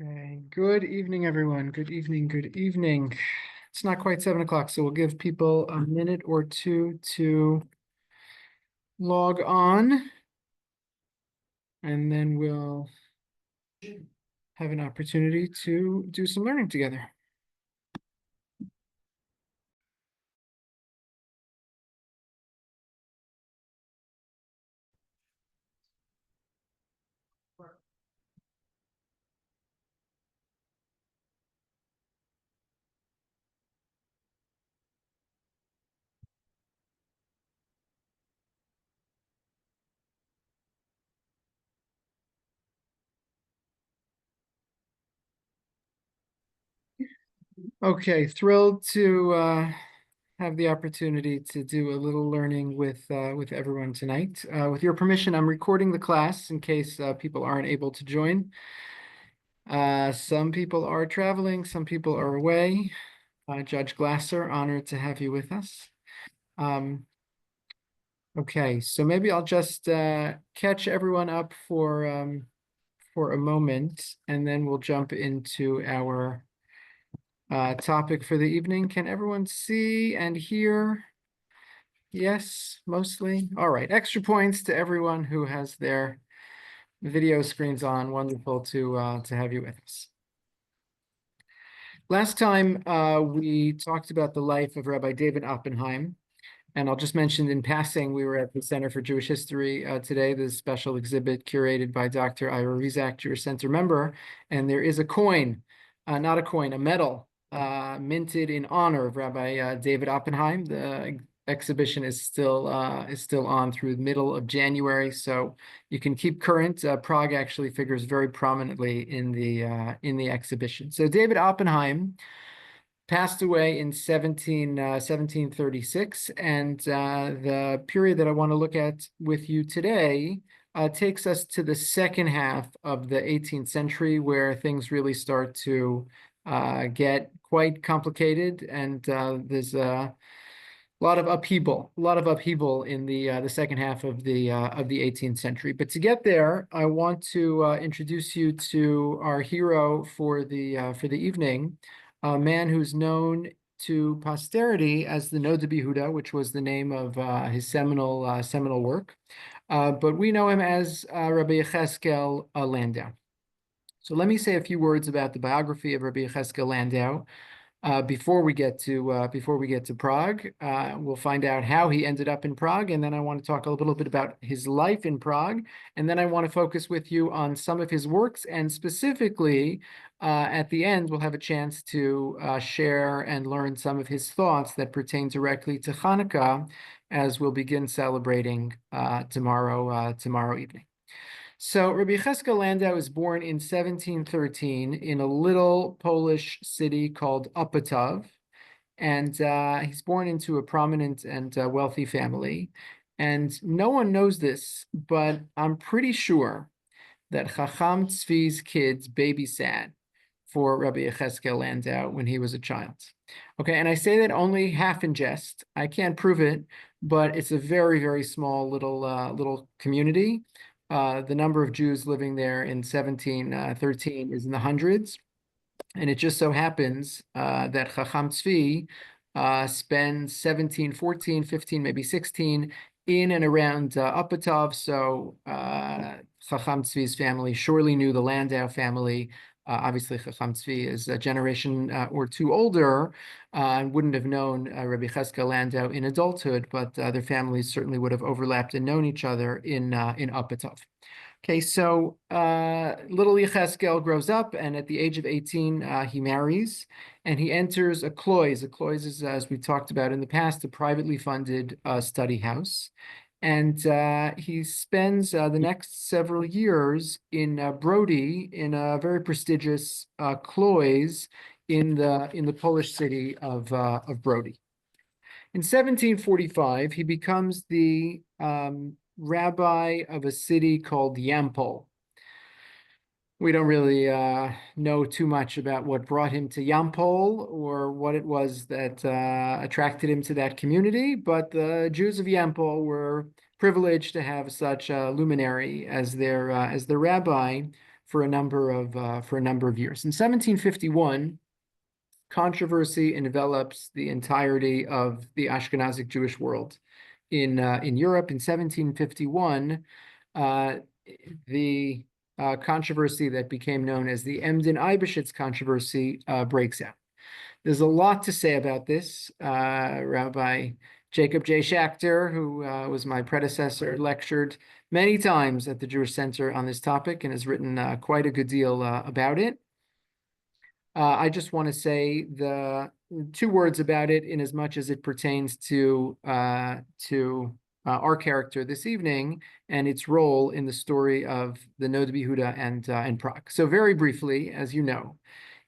Okay, good evening, everyone. Good evening, good evening. It's not quite 7 o'clock, so we'll give people a minute or two to log on, and then we'll have an opportunity to do some learning together. Okay, thrilled to have the opportunity to do a little learning with everyone tonight. With your permission, I'm recording the class in case people aren't able to join. Some people are traveling, some people are away. Judge Glasser, honored to have you with us. Okay, so maybe I'll just catch everyone up for a moment, and then we'll jump into our topic for the evening. Can everyone see and hear? Yes, mostly. All right, extra points to everyone who has their video screens on. Wonderful to have you with us. Last time we talked about the life of Rabbi David Oppenheim. And I'll just mention in passing, we were at the Center for Jewish History today, the special exhibit curated by Dr. Ira Rizak, Jewish Center member. And there is a coin, not a coin, a medal minted in honor of Rabbi David Oppenheim. The exhibition is still on through the middle of January, so you can keep current. Prague actually figures very prominently in the exhibition. So David Oppenheim passed away in 1736. And the period that I want to look at with you today takes us to the second half of the 18th century, where things really start to get quite complicated. And there's a lot of upheaval in the second half of the 18th century. But to get there, I want to introduce you to our hero for the evening, a man who's known to posterity as the Noda, which was the name of his seminal work. But we know him as Rabbi Yecheskel Landau. So let me say a few words about the biography of Rabbi Yecheskel Landau. Before we get to Prague. We'll find out how he ended up in Prague, and then I want to talk a little bit about his life in Prague, and then I want to focus with you on some of his works, and specifically at the end we'll have a chance to share and learn some of his thoughts that pertain directly to Chanukah, as we'll begin celebrating tomorrow evening. So Rabbi Yecheskel Landau was born in 1713 in a little Polish city called Opatov, and he's born into a prominent and wealthy family. And no one knows this, but I'm pretty sure that Chacham Tzvi's kids babysat for Rabbi Yecheskel Landau when he was a child. Okay, and I say that only half in jest. I can't prove it, but it's a very, very small little community. The number of Jews living there in 1713 is in the hundreds. And it just so happens that Chacham Tzvi spends 17, 14, 15, maybe 16 in and around Opatov. So Chacham Tzvi's family surely knew the Landau family. Obviously, Chacham Tzvi is a generation or two older and wouldn't have known Rabbi Yecheskel Landau in adulthood, but their families certainly would have overlapped and known each other in Opatov. Okay, so little Yecheskel grows up, and at the age of 18, he marries, and he enters a klois. A klois is, as we talked about in the past, a privately funded study house. And he spends the next several years in Brody, in a very prestigious klois in the Polish city of Brody. In 1745, he becomes the rabbi of a city called Yampol. We don't really know too much about what brought him to Yampol or what it was that attracted him to that community, but the Jews of Yampol were privileged to have such a luminary as their rabbi for a number of years. In 1751, controversy envelops the entirety of the Ashkenazic Jewish world in Europe. In 1751, the controversy that became known as the Emden-Eibeshitz controversy breaks out. There's a lot to say about this. Rabbi Jacob J. Schachter, who was my predecessor, lectured many times at the Jewish Center on this topic and has written quite a good deal about it. I just want to say the two words about it in as much as it pertains to our character this evening and its role in the story of the Noda B'Yehuda and Prague. So very briefly, as you know,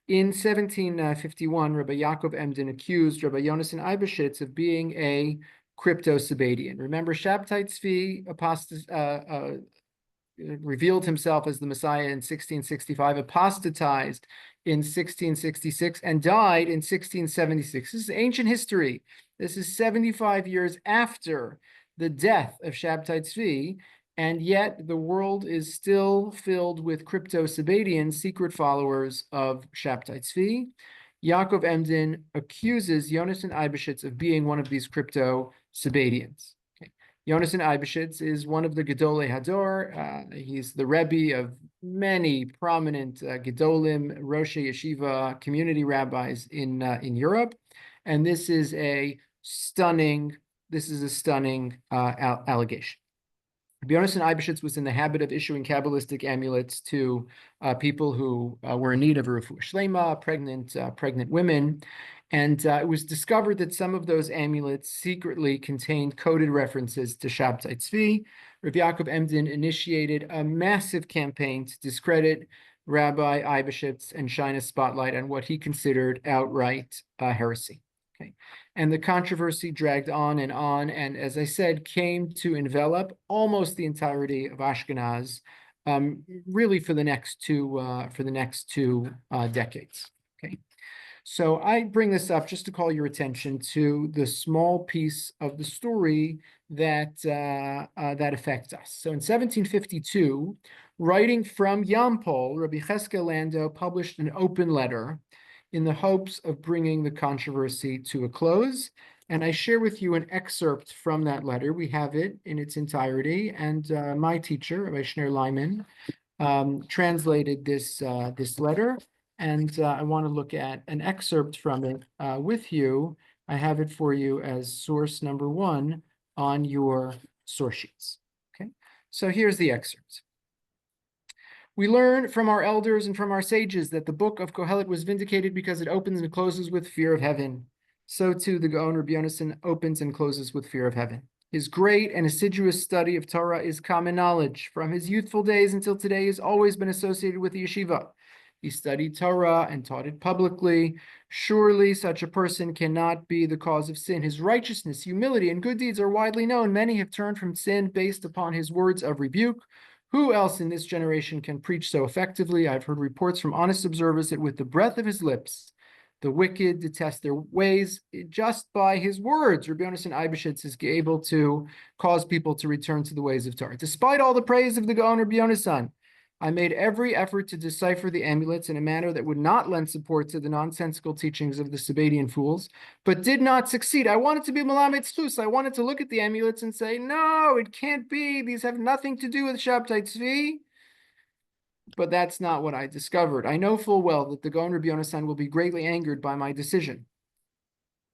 in 1751, Rabbi Yaakov Emden accused Rabbi Yonason Eibeshitz of being a crypto-Sabbatian. Remember, Shabtai Tzvi revealed himself as the Messiah in 1665, apostatized in 1666, and died in 1676. This is ancient history. This is 75 years after the death of Shabtai Tzvi, and yet the world is still filled with crypto-Sabbatian secret followers of Shabtai Tzvi. Yaakov Emden accuses Yonason Eibeshitz of being one of these crypto-Sabbatians. Yonason Eibeshitz is one of the Gedolei Hador. He's the Rabbi of many prominent Gedolim, Rosh Yeshiva, community rabbis in Europe, and this is a stunning allegation. Yonason Eibeshitz was in the habit of issuing Kabbalistic amulets to people who were in need of a refuah shlema, pregnant women. And it was discovered that some of those amulets secretly contained coded references to Shabtai Tzvi. Rabbi Yaakov Emden initiated a massive campaign to discredit Rabbi Eibeshitz and shine a spotlight on what he considered outright heresy. Okay. And the controversy dragged on, and as I said, came to envelop almost the entirety of Ashkenaz, really for the next two decades. Okay. So I bring this up just to call your attention to the small piece of the story that affects us. So in 1752, writing from Yampol, Rabbi Cheskel Lando published an open letter in the hopes of bringing the controversy to a close. And I share with you an excerpt from that letter. We have it in its entirety, and my teacher, Rabbi Schneur Lyman, translated this letter. And I want to look at an excerpt from it with you. I have it for you as source number 1 on your source sheets. Okay, so here's the excerpt. We learn from our elders and from our sages that the book of Kohelet was vindicated because it opens and closes with fear of heaven. So too the Gaon Rabbi Yonason opens and closes with fear of heaven. His great and assiduous study of Torah is common knowledge. From his youthful days until today, he has always been associated with the yeshiva. He studied Torah and taught it publicly. Surely such a person cannot be the cause of sin. His righteousness, humility, and good deeds are widely known. Many have turned from sin based upon his words of rebuke. Who else in this generation can preach so effectively? I've heard reports from honest observers that with the breath of his lips, the wicked detest their ways. Just by his words, Rabbi Yonason Eibeshitz is able to cause people to return to the ways of Torah. Despite all the praise of the Gaon Rabbi Yonason, I made every effort to decipher the amulets in a manner that would not lend support to the nonsensical teachings of the Sabbatian fools, but did not succeed. I wanted to be Melamed Tzlus. I wanted to look at the amulets and say, no, it can't be. These have nothing to do with Shabtai Tzvi. But that's not what I discovered. I know full well that the Gaon Rabbi Yonason will be greatly angered by my decision.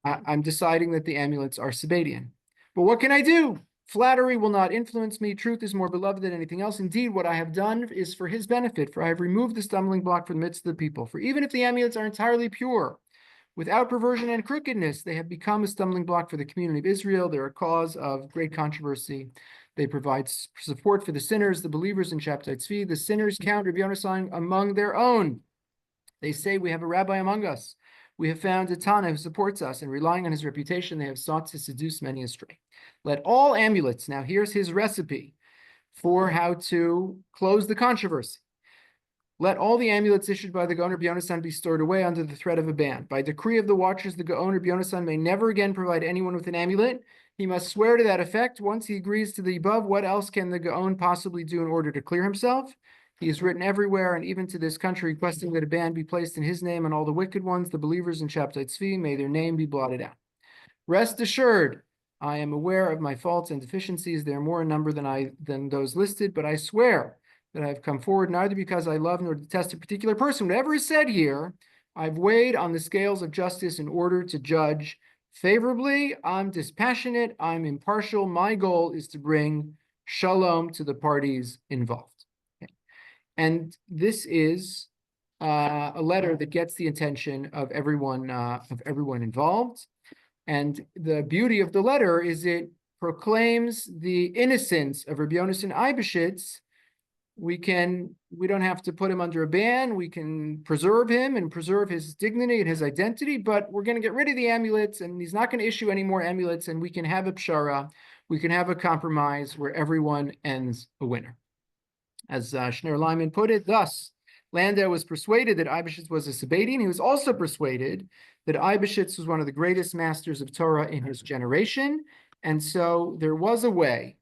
I'm deciding that the amulets are Sabbatian. But what can I do? Flattery will not influence me. Truth is more beloved than anything else. Indeed, what I have done is for his benefit, for I have removed the stumbling block from the midst of the people. For even if the amulets are entirely pure, without perversion and crookedness, they have become a stumbling block for the community of Israel. They're a cause of great controversy. They provide support for the sinners, the believers in Shabtai Tzvi. The sinners count Rabbi Yonason among their own. They say, we have a rabbi among us. We have found a Tana who supports us, and relying on his reputation, they have sought to seduce many astray. Let all amulets, now here's his recipe for how to close the controversy. Let all the amulets issued by the Gaon Rabbi Yonason be stored away under the threat of a ban. By decree of the watchers, the Gaon Rabbi Yonason may never again provide anyone with an amulet. He must swear to that effect. Once he agrees to the above, what else can the Gaon possibly do in order to clear himself? He is written everywhere, and even to this country, requesting that a ban be placed in his name on all the wicked ones, the believers in Shabtai Tzvi, may their name be blotted out. Rest assured, I am aware of my faults and deficiencies. They are more in number than those listed, but I swear that I have come forward neither because I love nor detest a particular person. Whatever is said here, I've weighed on the scales of justice in order to judge favorably. I'm dispassionate. I'm impartial. My goal is to bring shalom to the parties involved. Okay. And this is a letter that gets the attention of everyone involved. And the beauty of the letter is it proclaims the innocence of Rabbi Yonasan Eibeshitz. We don't have to put him under a ban. We can preserve him and preserve his dignity and his identity, but we're going to get rid of the amulets, and he's not going to issue any more amulets, and we can have a pshara. We can have a compromise where everyone ends a winner. As Schneur Lyman put it, thus, Landau was persuaded that Eibeshitz was a Sabbatean. He was also persuaded that Eibeshitz was one of the greatest masters of Torah in his generation. And so there was a way,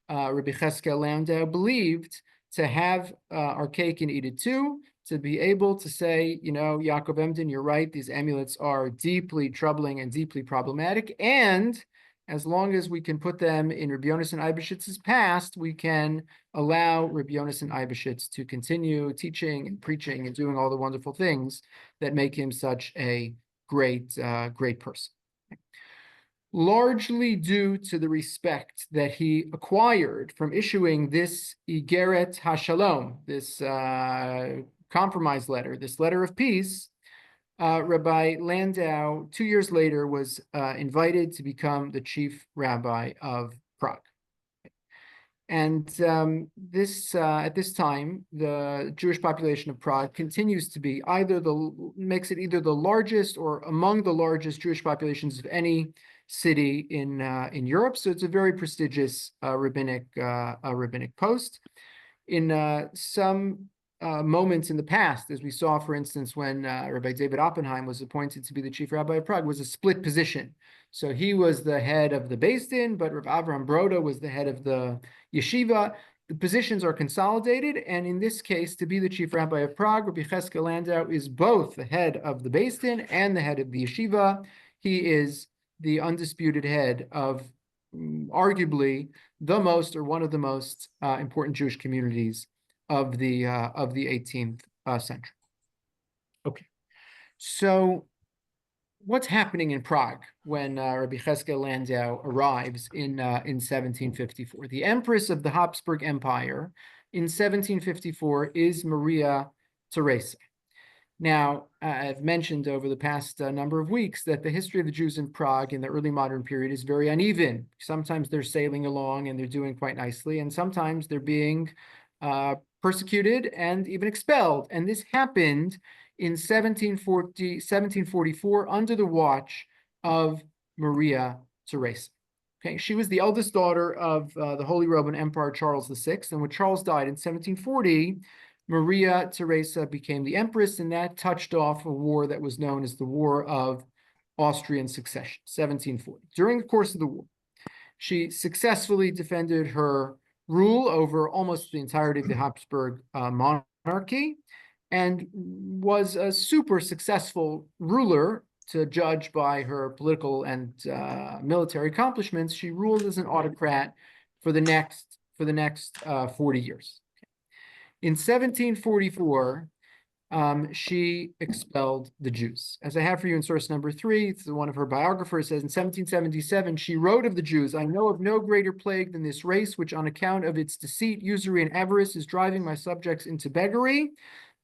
Rabbi Cheskel Landau believed, to have our cake and eat it too, to be able to say, Yaakov Emden, you're right, these amulets are deeply troubling and deeply problematic. And as long as we can put them in Rabbi Yonasan Eibeshitz's past, we can allow Rabbi Yonasan Eibeshitz to continue teaching and preaching and doing all the wonderful things that make him such a great person. Largely due to the respect that he acquired from issuing this Igeret HaShalom, this compromise letter, this letter of peace, Rabbi Landau, 2 years later, was invited to become the chief rabbi of Prague. And at this time, the Jewish population of Prague continues to be makes it either the largest or among the largest Jewish populations of any city in Europe. So it's a very prestigious rabbinic post. In some moments in the past, as we saw, for instance, when Rabbi David Oppenheim was appointed to be the chief rabbi of Prague, was a split position. So he was the head of the Beis Din, but Rav Avraham Broda was the head of the yeshiva. The positions are consolidated, and in this case, to be the chief rabbi of Prague, Rabbi Cheskel Landau is both the head of the Beis Din and the head of the yeshiva. He is the undisputed head of arguably the most or one of the most important Jewish communities of the 18th century. Okay, so what's happening in Prague when Rabbi Cheskel Landau arrives in 1754? The Empress of the Habsburg Empire in 1754 is Maria Theresa. Now, I've mentioned over the past number of weeks that the history of the Jews in Prague in the early modern period is very uneven. Sometimes they're sailing along and they're doing quite nicely, and sometimes they're being persecuted and even expelled. And this happened in 1744 under the watch of Maria Theresa. Okay, she was the eldest daughter of the Holy Roman Emperor Charles VI, and when Charles died in 1740, Maria Theresa became the empress, and that touched off a war that was known as the War of Austrian Succession, 1740. During the course of the war, she successfully defended her rule over almost the entirety of the Habsburg monarchy, and was a super successful ruler. To judge by her political and military accomplishments, she ruled as an autocrat for the next 40 years. In 1744, she expelled the Jews. As I have for you in source number 3, one of her biographers says in 1777, she wrote of the Jews, "I know of no greater plague than this race, which on account of its deceit, usury, and avarice is driving my subjects into beggary.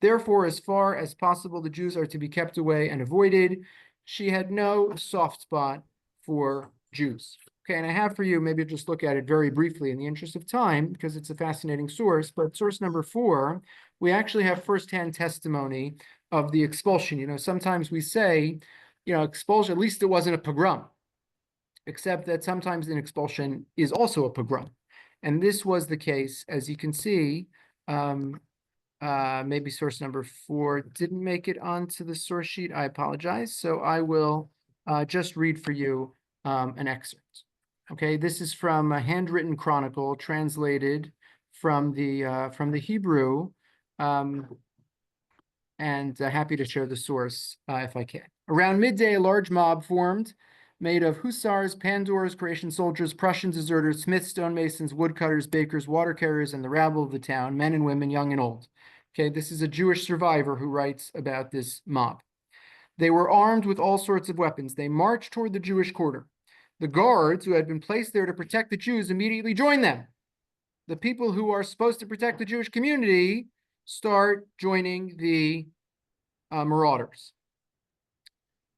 Therefore, as far as possible, the Jews are to be kept away and avoided." She had no soft spot for Jews. Okay, and I have for you, maybe just look at it very briefly in the interest of time, because it's a fascinating source, but source number 4, we actually have firsthand testimony of the expulsion. Sometimes we say, expulsion, at least it wasn't a pogrom, except that sometimes an expulsion is also a pogrom. And this was the case, as you can see. Maybe source number 4 didn't make it onto the source sheet. I apologize. So I will just read for you an excerpt. Okay, this is from a handwritten chronicle translated from the Hebrew And happy to share the source if I can. Around midday, a large mob formed, made of hussars, pandours, Croatian soldiers, Prussian deserters, smiths, stonemasons, woodcutters, bakers, water carriers, and the rabble of the town, men and women, young and old. Okay, this is a Jewish survivor who writes about this mob. They were armed with all sorts of weapons. They marched toward the Jewish quarter. The guards, who had been placed there to protect the Jews, immediately joined them. The people who are supposed to protect the Jewish community start joining the marauders.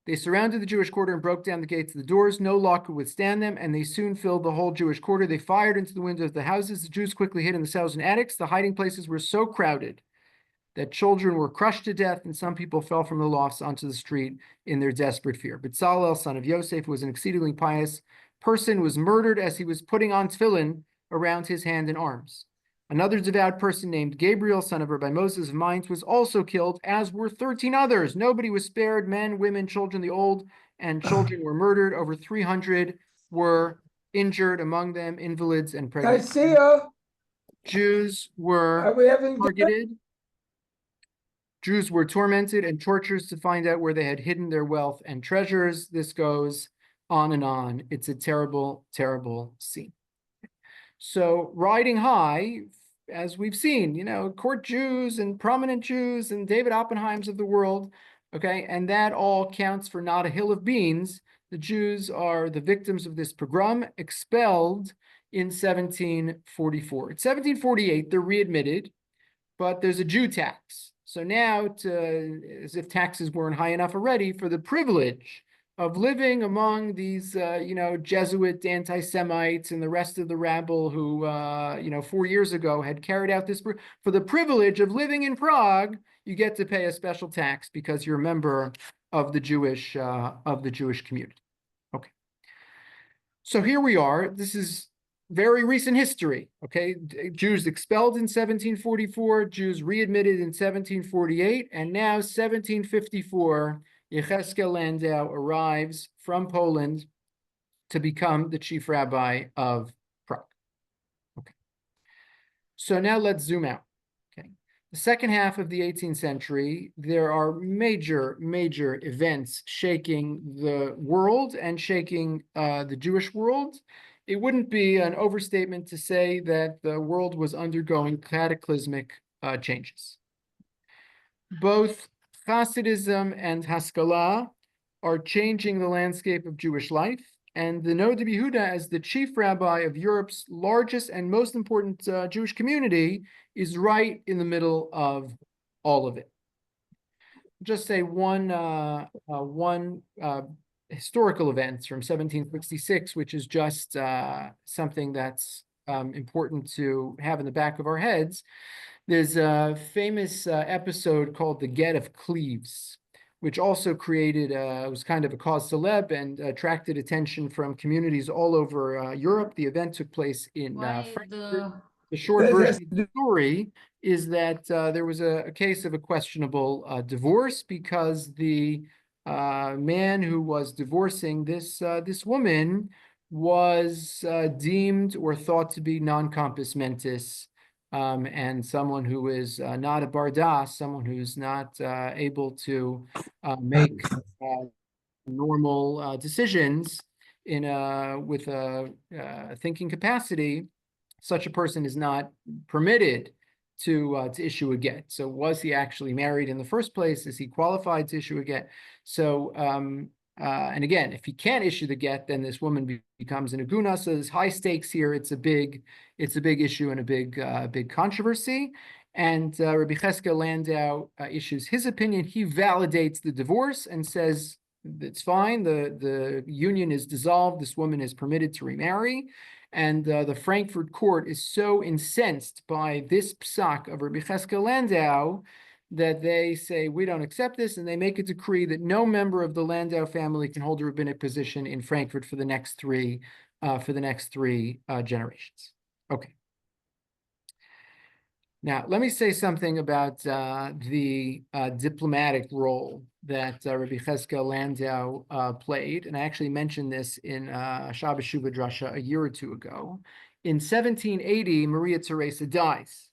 They surrounded the Jewish quarter and broke down the gates of the doors. No lock could withstand them, and they soon filled the whole Jewish quarter. They fired into the windows of the houses. The Jews quickly hid in the cellars and attics. The hiding places were so crowded that children were crushed to death, and some people fell from the lofts onto the street in their desperate fear. Bezalel, son of Yosef, who was an exceedingly pious person, was murdered as he was putting on tefillin around his hand and arms. Another devout person named Gabriel, son of Rabbi Moses of Mainz, was also killed, as were 13 others. Nobody was spared. Men, women, children, the old and children were murdered. Over 300 were injured, among them invalids and pregnant. I see you. Jews were Are we having targeted. Jews were tormented and tortured to find out where they had hidden their wealth and treasures. This goes on and on. It's a terrible, terrible scene. So riding high, as we've seen, court Jews and prominent Jews and David Oppenheims of the world, okay, and that all counts for not a hill of beans. The Jews are the victims of this pogrom, expelled in 1744. In 1748, they're readmitted, but there's a Jew tax. So now, as if taxes weren't high enough already, for the privilege of living among these, Jesuit anti-Semites and the rest of the rabble who, 4 years ago had carried out this, for the privilege of living in Prague, you get to pay a special tax because you're a member of the Jewish community. Okay. So here we are. This is very recent history, okay? Jews expelled in 1744, Jews readmitted in 1748, and now 1754, Yechezkel Landau arrives from Poland to become the chief rabbi of Prague. Okay. So now let's zoom out. Okay. The second half of the 18th century, there are major, major events shaking the world and shaking the Jewish world. It wouldn't be an overstatement to say that the world was undergoing cataclysmic changes. Both Hasidism and Haskalah are changing the landscape of Jewish life, and the Noda Yehuda, as the chief rabbi of Europe's largest and most important Jewish community, is right in the middle of all of it. Just say one historical event from 1766, which is just something that's important to have in the back of our heads. There's a famous episode called the Get of Cleves, which also created, was kind of a cause célèbre and attracted attention from communities all over Europe. The event took place in Frankfurt. The short version of the story is that there was a case of a questionable divorce because the man who was divorcing this woman was deemed or thought to be non-compos mentis, and someone who is not a bardas, someone who's not able to make normal decisions with a thinking capacity. Such a person is not permitted to issue a get. So was he actually married in the first place? Is he qualified to issue a get? So and again, if he can't issue the get, then this woman becomes an aguna. So there's high stakes here. It's a big issue and a big controversy. And Rabbi Yechezkel Landau issues his opinion. He validates the divorce and says it's fine. The union is dissolved. This woman is permitted to remarry. And the Frankfurt court is so incensed by this psak of Rabbi Yechezkel Landau that they say, we don't accept this, and they make a decree that no member of the Landau family can hold a rabbinic position in Frankfurt for the next three generations. Okay. Now, let me say something about the diplomatic role that Rabbi Yechezkel Landau played, and I actually mentioned this in Shabbos Shuvah Drasha a year or two ago. In 1780, Maria Theresa dies.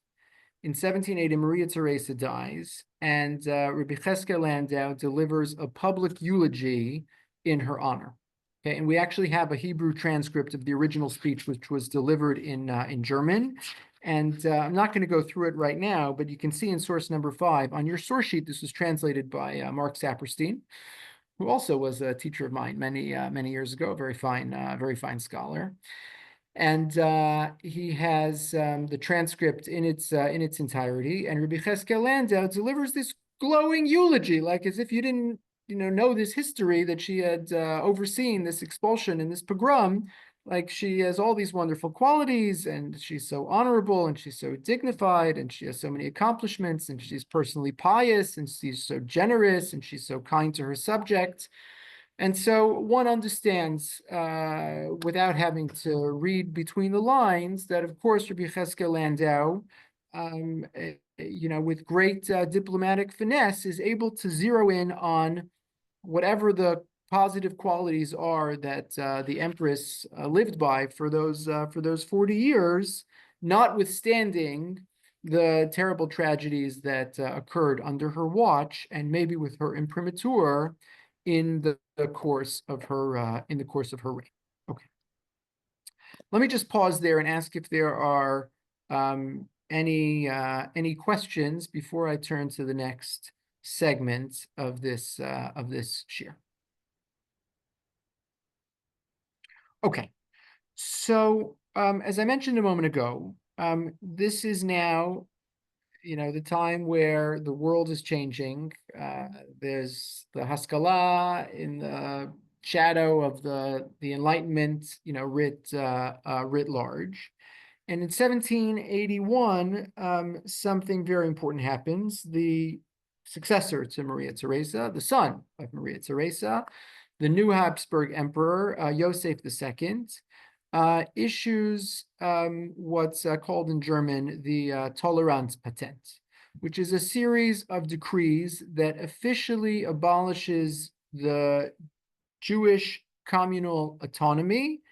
In 1780, Maria Theresa dies, and Rabbi Cheskel Landau delivers a public eulogy in her honor. Okay, and we actually have a Hebrew transcript of the original speech, which was delivered in German. And I'm not going to go through it right now, but you can see in source number 5 on your source sheet. This was translated by Mark Saperstein, who also was a teacher of mine many years ago. A very fine scholar. And he has the transcript in its entirety. And Rabbi Cheskel Landau delivers this glowing eulogy, like as if you didn't know this history, that she had overseen this expulsion and this pogrom. Like, she has all these wonderful qualities, and she's so honorable, and she's so dignified, and she has so many accomplishments, and she's personally pious, and she's so generous, and she's so kind to her subjects. And so one understands, without having to read between the lines, that of course Rabbi Cheskel Landau, with great diplomatic finesse, is able to zero in on whatever the positive qualities are that the Empress lived by for those 40 years, notwithstanding the terrible tragedies that occurred under her watch, and maybe with her imprimatur in the course of her reign. Okay, let me just pause there and ask if there are any questions before I turn to the next segment of this share. Okay, so as I mentioned a moment ago, this is now the time where the world is changing. There's the Haskalah in the shadow of the Enlightenment, writ large. And in 1781, something very important happens. The successor to Maria Theresa, the son of Maria Theresa, the new Habsburg Emperor, Yosie II, issues what's called in German the Toleranzpatent, which is a series of decrees that officially abolishes the Jewish communal autonomy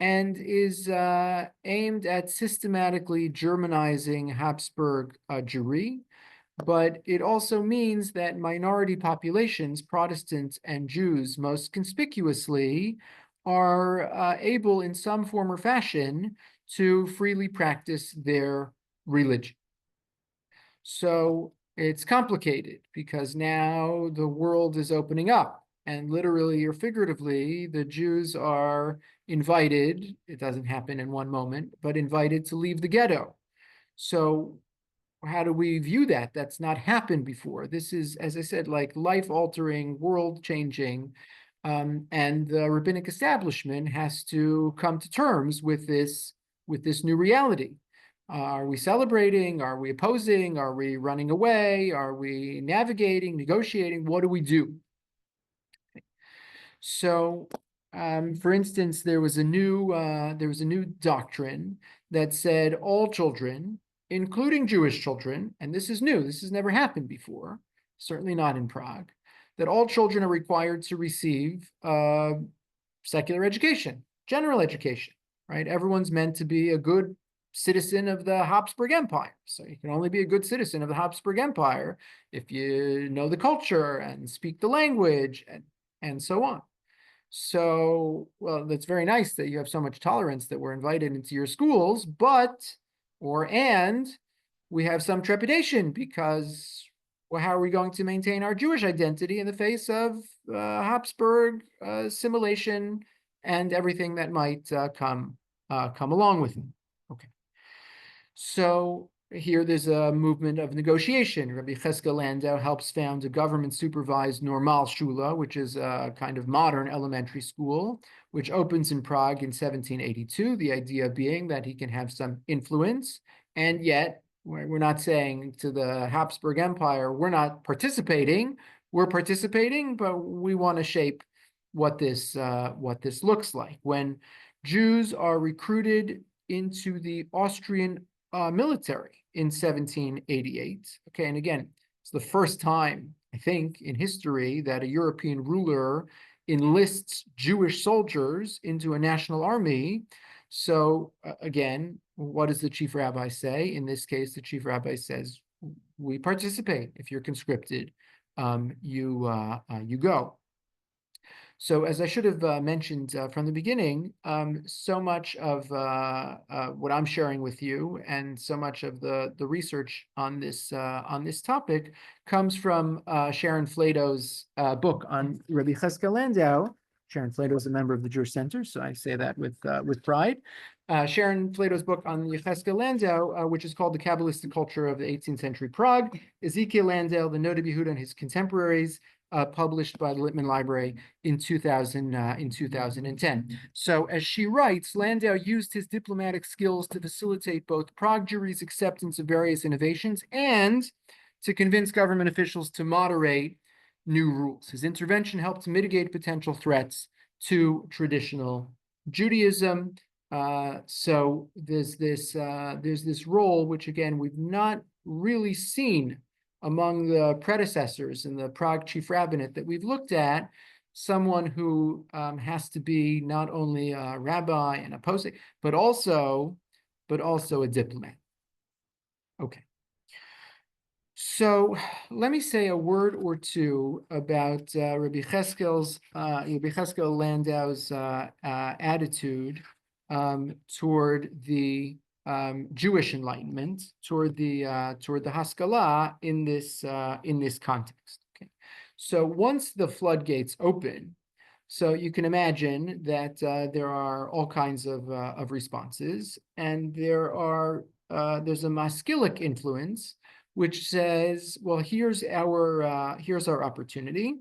and is aimed at systematically Germanizing Habsburg Jewry. But it also means that minority populations, Protestants and Jews most conspicuously, are able in some form or fashion to freely practice their religion. So it's complicated because now the world is opening up, and literally or figuratively, the Jews are invited, it doesn't happen in one moment, but invited to leave the ghetto. So how do we view that? That's not happened before. This is, as I said, like life-altering, world-changing, and the rabbinic establishment has to come to terms with this new reality. Are we celebrating? Are we opposing? Are we running away? Are we navigating, negotiating? What do we do? So, for instance, there was a new doctrine that said all children, including Jewish children, and this is new, this has never happened before, certainly not in Prague, that all children are required to receive secular education, general education, right? Everyone's meant to be a good citizen of the Habsburg Empire. So you can only be a good citizen of the Habsburg Empire if you know the culture and speak the language and so on. So, well, that's very nice that you have so much tolerance that we're invited into your schools, and we have some trepidation because, well, how are we going to maintain our Jewish identity in the face of Habsburg assimilation and everything that might come along with it? Okay. So here there's a movement of negotiation. Rabbi Cheskel Landau helps found a government-supervised Normalschule, which is a kind of modern elementary school, which opens in Prague in 1782, the idea being that he can have some influence, and yet we're not saying to the Habsburg Empire, we're not participating, we're participating, but we want to shape what this looks like. When Jews are recruited into the Austrian military in 1788. Okay, and again, it's the first time, I think, in history that a European ruler enlists Jewish soldiers into a national army. So again, what does the chief rabbi say? In this case, the chief rabbi says, we participate. If you're conscripted, you go. So as I should have mentioned from the beginning, so much of what I'm sharing with you and so much of the research on this topic comes from Sharon Flato's book on Rabbi Cheskel Landau. Sharon Flato is a member of the Jewish Center, so I say that with pride. Sharon Flato's book on Yecheskel Landau, which is called The Kabbalistic Culture of the 18th Century Prague, Ezekiel Landau, the Noda Yehuda and his contemporaries, published by the Littman Library in 2010. So as she writes, Landau used his diplomatic skills to facilitate both Prague Jewry's acceptance of various innovations and to convince government officials to moderate new rules. His intervention helped to mitigate potential threats to traditional Judaism. So there's this role, which again, we've not really seen among the predecessors in the Prague chief rabbinate that we've looked at, someone who has to be not only a rabbi and a posek, but also a diplomat. Okay. So let me say a word or two about Rabbi Cheskel Landau's attitude toward the Jewish Enlightenment, toward the Haskalah in this context. Okay, so once the floodgates open, so you can imagine that there are all kinds of responses, and there's a Maskilic influence which says, well, here's our opportunity,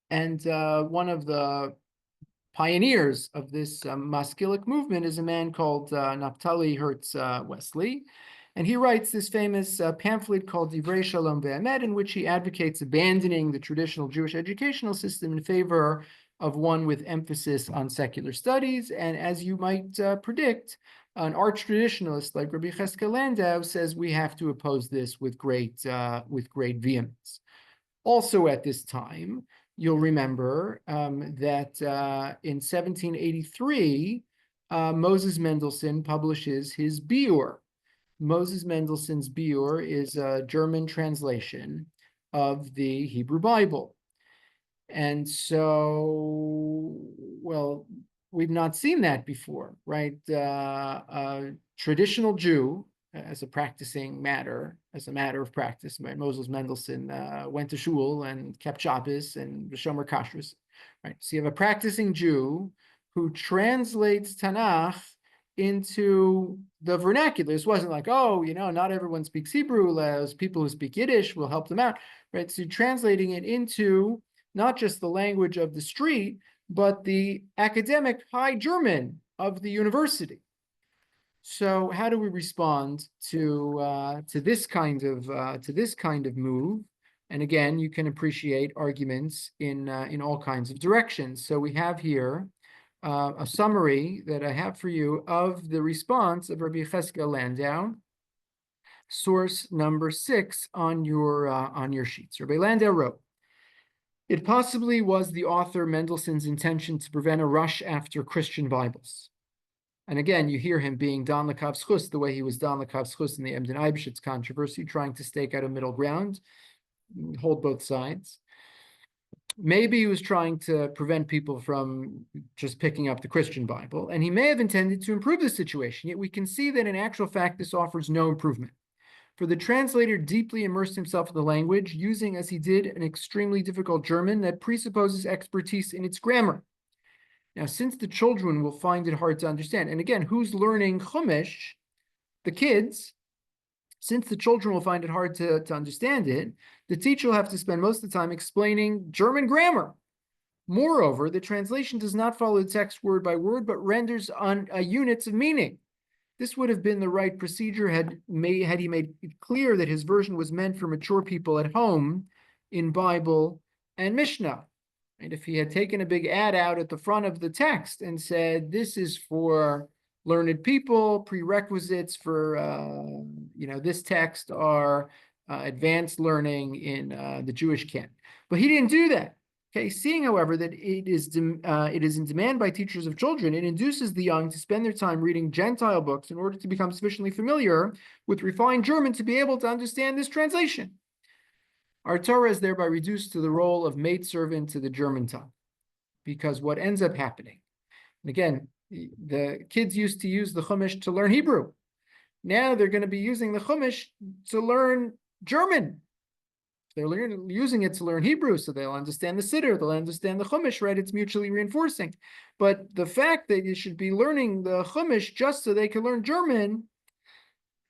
and one of the pioneers of this Maskilic movement is a man called Naphtali Hertz Wesley, and he writes this famous pamphlet called Divrei Shalom Ve'emet, in which he advocates abandoning the traditional Jewish educational system in favor of one with emphasis on secular studies. And as you might predict, an arch traditionalist like Rabbi Cheskel Landau says we have to oppose this with great vehemence. Also at this time, you'll remember that in 1783, Moses Mendelssohn publishes his Biur. Moses Mendelssohn's Biur is a German translation of the Hebrew Bible. And so, well, we've not seen that before, right? A traditional Jew, as a practicing matter, as a matter of practice, right? Moses Mendelssohn went to shul and kept Shabbos and Shomer Kashrus, right? So you have a practicing Jew who translates Tanakh into the vernacular. This wasn't like, oh, not everyone speaks Hebrew. Those people who speak Yiddish will help them out, right? So translating it into not just the language of the street, but the academic High German of the university. So how do we respond to this kind of move? And again, you can appreciate arguments in all kinds of directions. So we have here a summary that I have for you of the response of Rabbi Cheskel Landau, source number 6 on your sheets. Rabbi Landau wrote, "It possibly was the author Mendelssohn's intention to prevent a rush after Christian Bibles." And again, you hear him being Don Lekav Schus, the way he was Don Lekav Schus in the Emden Eibeshitz controversy, trying to stake out a middle ground, hold both sides. Maybe he was trying to prevent people from just picking up the Christian Bible, and he may have intended to improve the situation, yet we can see that in actual fact, this offers no improvement. For the translator deeply immersed himself in the language, using as he did an extremely difficult German that presupposes expertise in its grammar. Now, since the children will find it hard to understand, and again, who's learning Chumash? The kids. Since the children will find it hard to understand it, the teacher will have to spend most of the time explaining German grammar. Moreover, the translation does not follow the text word by word, but renders on units of meaning. This would have been the right procedure had he made it clear that his version was meant for mature people at home in Bible and Mishnah. And if he had taken a big ad out at the front of the text and said, this is for learned people, prerequisites for this text are advanced learning in the Jewish canon. But he didn't do that. Okay, seeing, however, that it is in demand by teachers of children, it induces the young to spend their time reading Gentile books in order to become sufficiently familiar with refined German to be able to understand this translation. Our Torah is thereby reduced to the role of maidservant to the German tongue, because what ends up happening, and again, the kids used to use the Chumash to learn Hebrew. Now they're going to be using the Chumash to learn German. They're using it to learn Hebrew, so they'll understand the Siddur, they'll understand the Chumash, right? It's mutually reinforcing. But the fact that you should be learning the Chumash just so they can learn German,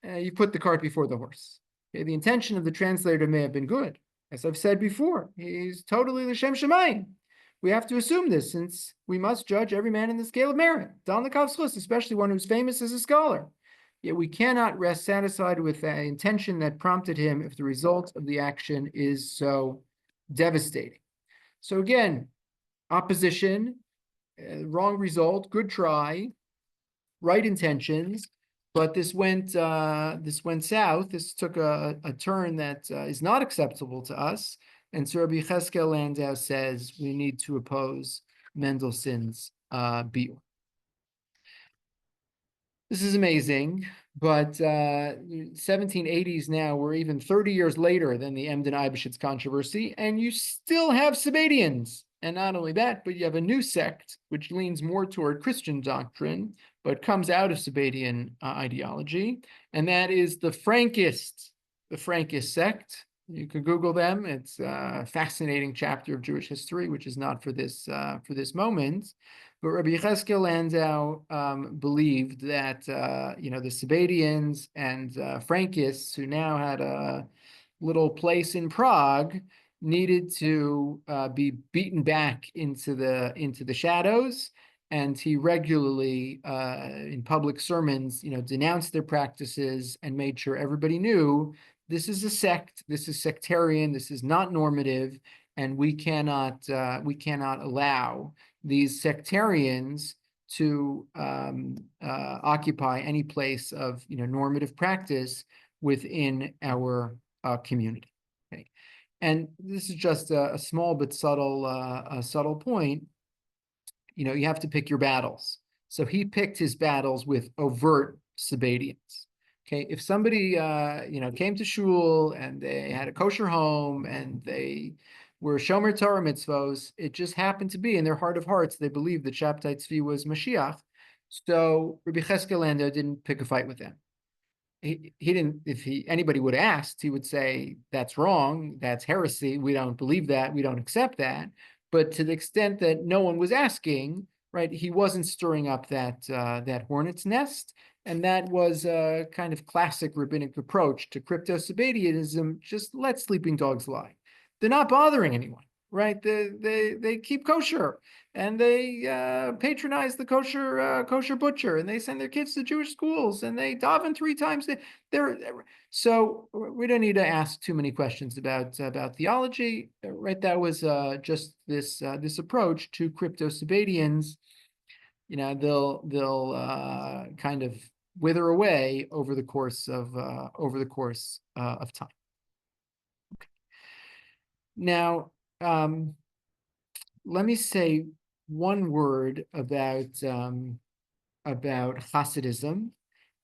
you put the cart before the horse. Okay, the intention of the translator may have been good. As I've said before, he's totally l'shem shamayim. We have to assume this, since we must judge every man in the scale of merit, Dal Nekav Zchus, especially one who's famous as a scholar. Yet we cannot rest satisfied with the intention that prompted him if the result of the action is so devastating. So again, opposition, wrong result, good try, right intentions, but this went south. This took a turn that is not acceptable to us. And so Rabbi Cheskel Landau says we need to oppose Mendelssohn's biur. This is amazing, but 1780s now, we're even 30 years later than the Emden Eibeshitz controversy, and you still have Sabbatians. And not only that, but you have a new sect, which leans more toward Christian doctrine, but comes out of Sabbatian ideology, and that is the Frankist sect. You can Google them. It's a fascinating chapter of Jewish history, which is not for this moment. But Rabbi Yecheskel Landau believed that the Sabbatians and Frankists, who now had a little place in Prague, needed to be beaten back into the shadows. And he regularly, in public sermons, denounced their practices and made sure everybody knew this is a sect, this is sectarian, this is not normative, and we cannot allow these sectarians to occupy any place of normative practice within our community. Okay, and this is just a small but subtle point. You have to pick your battles. So he picked his battles with overt Sabbatians. Okay, if somebody came to shul and they had a kosher home and they were shomer Torah mitzvos, it just happened to be in their heart of hearts they believed that Shabtai Tzvi was Mashiach. So Rabbi Cheskel Landau didn't pick a fight with them. He didn't. If anybody would have asked, he would say that's wrong, that's heresy. We don't believe that. We don't accept that. But to the extent that no one was asking, right, he wasn't stirring up that hornet's nest. And that was a kind of classic rabbinic approach to crypto-Sabbatianism. Just let sleeping dogs lie. They're not bothering anyone, right? They keep kosher, and they patronize the kosher butcher, and they send their kids to Jewish schools, and they daven 3 times. So we don't need to ask too many questions about theology, right? That was just this approach to crypto-Sabbatians. They'll kind of wither away over the course of time. Okay. Now, let me say one word about Hasidism,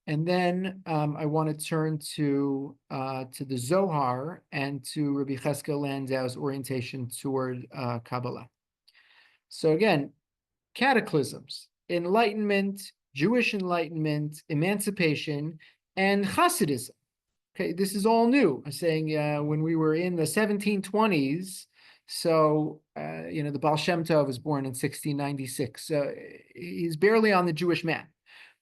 and then I want to turn to the Zohar and to Rabbi Cheskel Landau's orientation toward Kabbalah. So again, cataclysms, enlightenment, Jewish enlightenment, emancipation, and Hasidism. Okay, this is all new. I'm saying when we were in the 1720s, so the Baal Shem Tov was born in 1696. So he's barely on the Jewish map.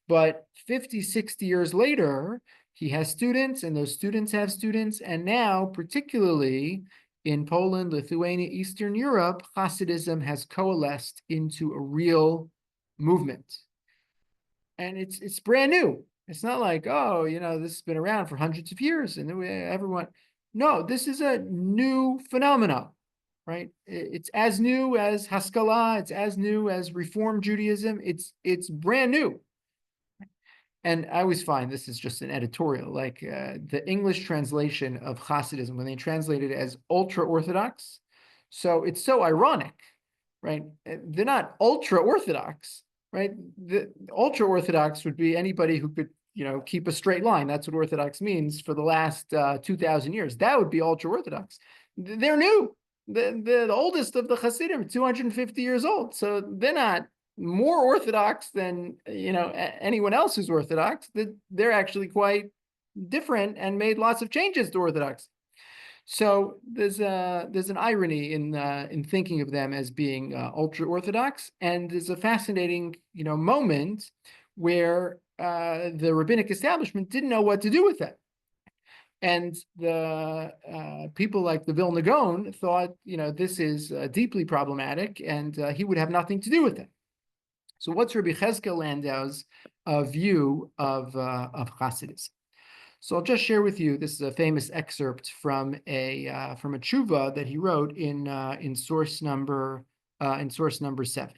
But 50, 60 years later, he has students, and those students have students, and now, particularly in Poland, Lithuania, Eastern Europe, Hasidism has coalesced into a real movement. And it's brand new. It's not like, oh, this has been around for hundreds of years and everyone. No, this is a new phenomenon, right? It's as new as Haskalah. It's as new as Reform Judaism. It's brand new. And I always find this is just an editorial, like the English translation of Hasidism, when they translate it as ultra-Orthodox. So it's so ironic, right? They're not ultra Orthodox, right? The ultra Orthodox would be anybody who could, keep a straight line. That's what Orthodox means for the last 2,000 years. That would be ultra Orthodox. They're new. The oldest of the Hasidim, 250 years old. So they're not more Orthodox than anyone else who's Orthodox. They're actually quite different and made lots of changes to Orthodox. So there's an irony in thinking of them as being ultra Orthodox, and there's a fascinating moment where the rabbinic establishment didn't know what to do with that. And the people like the Vilna Gaon thought, this is deeply problematic, and he would have nothing to do with it. So what's Rabbi Cheskel Landau's view of Hasidus? So I'll just share with you. This is a famous excerpt from a tshuva that he wrote in source number 7.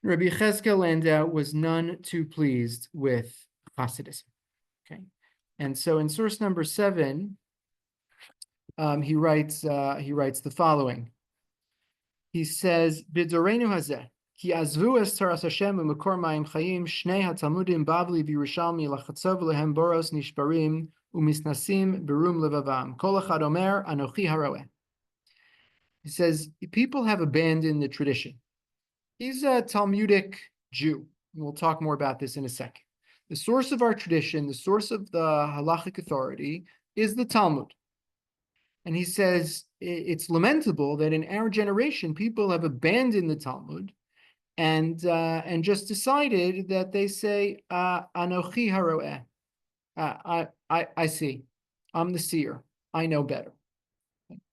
Rabbi Cheskel Landau was none too pleased with Hasidism. Okay. And so in source number 7, he writes the following. He says, "B'dorenu hazeh, ki azvu es taras Hashem u'mekor mayim chayim shnei hatalmudim Bavli v'Yerushalmi lachatzov lehem boros nishbarim u'misnasim berum levavam kol echad omer anochi haroeh." He says people have abandoned the tradition. He's a Talmudic Jew. We'll talk more about this in a second. The source of our tradition, the source of the halachic authority, is the Talmud. And he says it's lamentable that in our generation, people have abandoned the Talmud and just decided that they say, Anochi haroeh. I see. I'm the seer. I know better.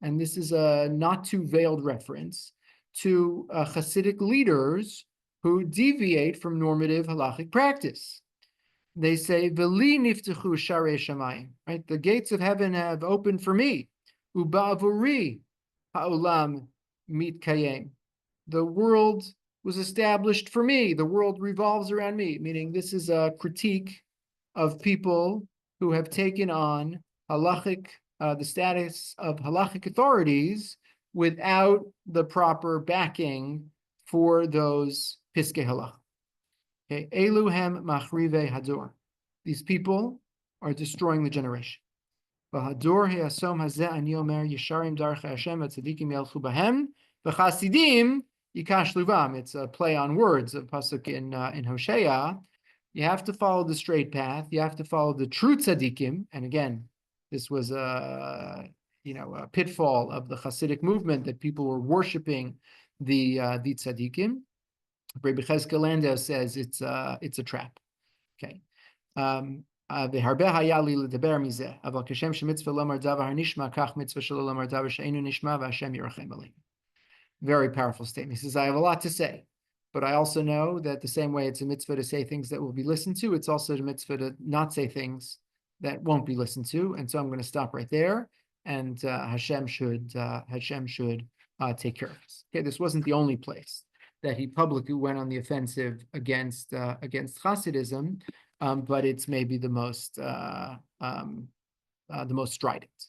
And this is a not too veiled reference to Hasidic leaders who deviate from normative halachic practice. They say, "V'li niftechu sharei shamayim," right? The gates of heaven have opened for me. Uba'avuri ha'olam mitkayem. The world was established for me. The world revolves around me. Meaning, this is a critique of people who have taken on halachic, the status of halachic authorities without the proper backing for those piskei halach. Okay, Eluhem machrive hador. These people are destroying the generation. V'hador he'asom hazeh ani omer yesharim darchei Hashem v'tzadikim yelchu bahem v'chasidim yikash luvam. It's a play on words, a pasuk in Hosea. You have to follow the straight path. You have to follow the true tzadikim. And again, this was a pitfall of the Hasidic movement that people were worshiping the tzadikim. Rabbi Cheskel Landau says it's a trap. Okay. והרבה היה לי לדבר מזה, אבל כשם שמצווה לומר דבר נשמע, כך מצווה שלא לומר דבר שאינו נשמע, והשם ירחם עלינו. Very powerful statement. He says, I have a lot to say, but I also know that the same way it's a mitzvah to say things that will be listened to, it's also a mitzvah to not say things that won't be listened to. And so I'm going to stop right there, and Hashem should take care of us. Okay, this wasn't the only place that he publicly went on the offensive against Hasidism, but it's maybe the most strident.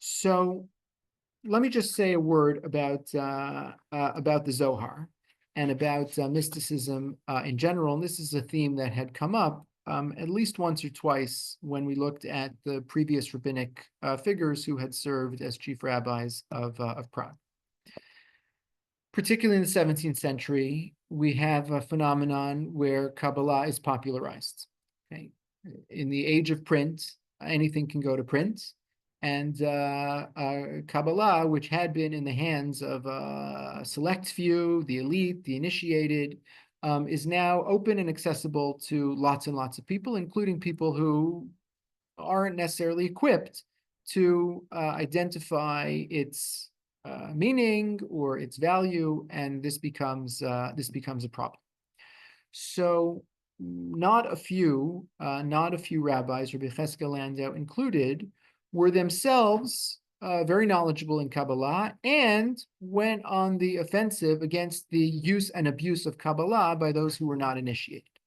So let me just say a word about the Zohar and about mysticism in general. And this is a theme that had come up at least once or twice when we looked at the previous rabbinic figures who had served as chief rabbis of Prague. Particularly in the 17th century, we have a phenomenon where Kabbalah is popularized. Okay? In the age of print, anything can go to print. And Kabbalah, which had been in the hands of a select few, the elite, the initiated, is now open and accessible to lots and lots of people, including people who aren't necessarily equipped to identify its meaning or its value, and this becomes a problem. So, not a few rabbis, Rabbi Cheskel Landau included, were themselves very knowledgeable in Kabbalah and went on the offensive against the use and abuse of Kabbalah by those who were not initiated.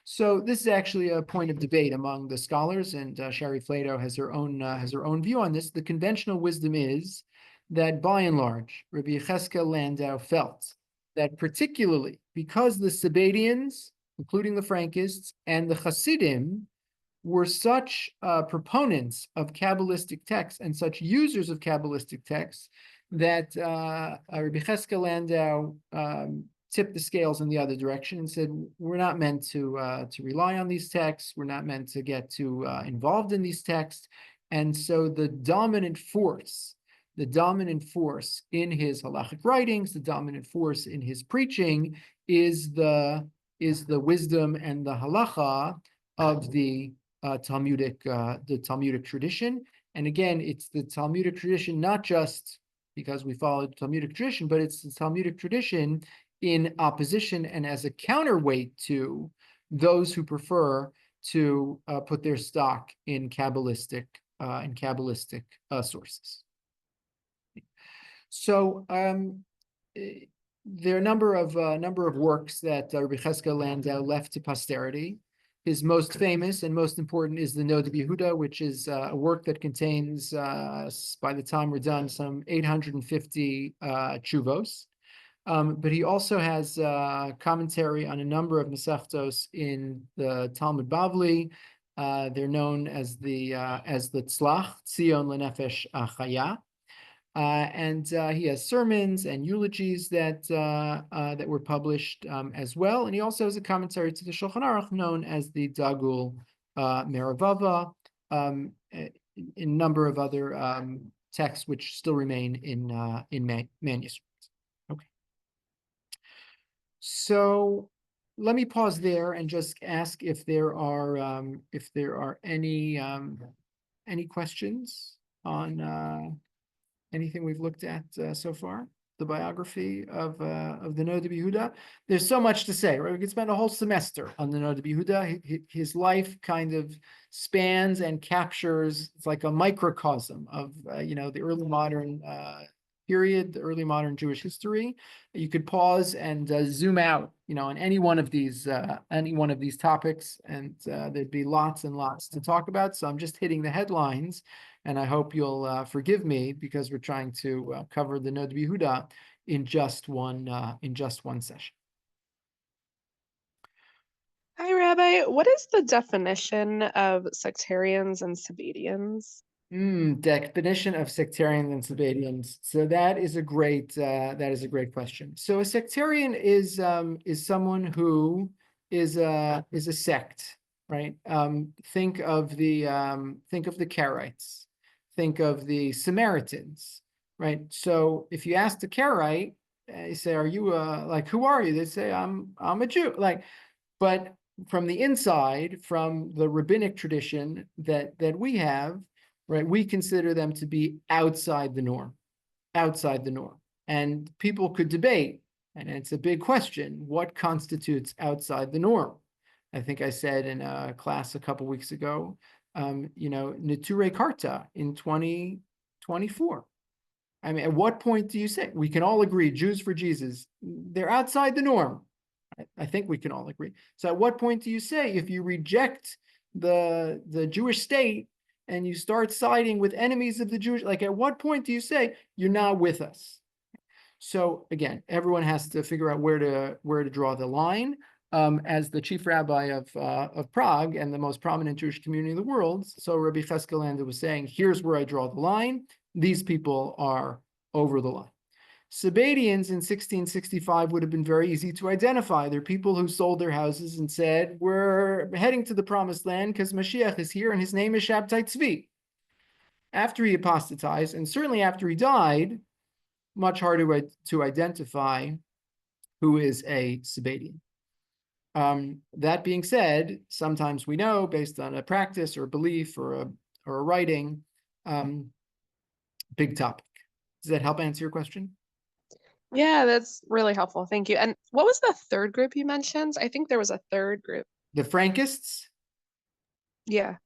So this is actually a point of debate among the scholars, and Shari Flato has her own view on this. The conventional wisdom is that by and large, Rabbi Yecheskel Landau felt that particularly because the Sabbateans, including the Frankists, and the Hasidim were such proponents of Kabbalistic texts and such users of Kabbalistic texts that Rabbi Cheskel Landau tipped the scales in the other direction and said, we're not meant to rely on these texts. We're not meant to get too involved in these texts. And so the dominant force in his halachic writings, the dominant force in his preaching is the wisdom and the halacha of the Talmudic tradition. And again, it's the Talmudic tradition, not just because we follow the Talmudic tradition, but it's the Talmudic tradition in opposition and as a counterweight to those who prefer to put their stock in Kabbalistic sources. So there are a number of works that Rabbi Cheskel Landau left to posterity. His most famous and most important is the Noda B'Yehuda, which is a work that contains, by the time we're done, some 850 tshuvos. But he also has commentary on a number of Masechtos in the Talmud Bavli. They're known as the Tzlach, Tzion Lenefesh Chaya. And he has sermons and eulogies that were published as well. And he also has a commentary to the Shulchan Aruch known as the Dagul Meravava, a number of other texts which still remain in manuscripts. Okay. So let me pause there and just ask if there are any questions on anything we've looked at so far, the biography of the Noda B'Yehuda. There's so much to say, right? We could spend a whole semester on the Noda B'Yehuda. His life kind of spans and captures, it's like a microcosm of, the early modern period, the early modern Jewish history. You could pause and zoom out, on any one of these topics, and there'd be lots and lots to talk about. So I'm just hitting the headlines, and I hope you'll forgive me because we're trying to cover the Noda B'Yehuda in just one session. Hi, Rabbi. What is the definition of sectarians and Sabbatians? Definition of sectarians and Sabbatians. So that is a great question. So a sectarian is someone who is a sect, right? Think of the Karaites, think of the Samaritans, right? So if you ask the Karaite, you say, "Are you who are you?" They say, "I'm a Jew." But from the inside, from the rabbinic tradition that we have, right, we consider them to be outside the norm. And people could debate, and it's a big question, what constitutes outside the norm? I think I said in a class a couple weeks ago, Neture Karta in 2024. I mean, at what point do you say, we can all agree, Jews for Jesus, they're outside the norm? I think we can all agree. So at what point do you say, if you reject the Jewish state and you start siding with enemies of the Jewish, at what point do you say you're not with us? So again, everyone has to figure out where to draw the line. As the chief rabbi of Prague and the most prominent Jewish community in the world, so Rabbi Cheskel Landau was saying, here's where I draw the line. These people are over the line. Sabbatians in 1665 would have been very easy to identify. They're people who sold their houses and said, we're heading to the promised land because Mashiach is here and his name is Shabtai Tzvi. After he apostatized, and certainly after he died, much harder to identify who is a Sabbatian. That being said, sometimes we know based on a practice or a belief or a writing, big topic. Does that help answer your question? Yeah, that's really helpful. Thank you. And what was the third group you mentioned? I think there was a third group. The Frankists? Yeah.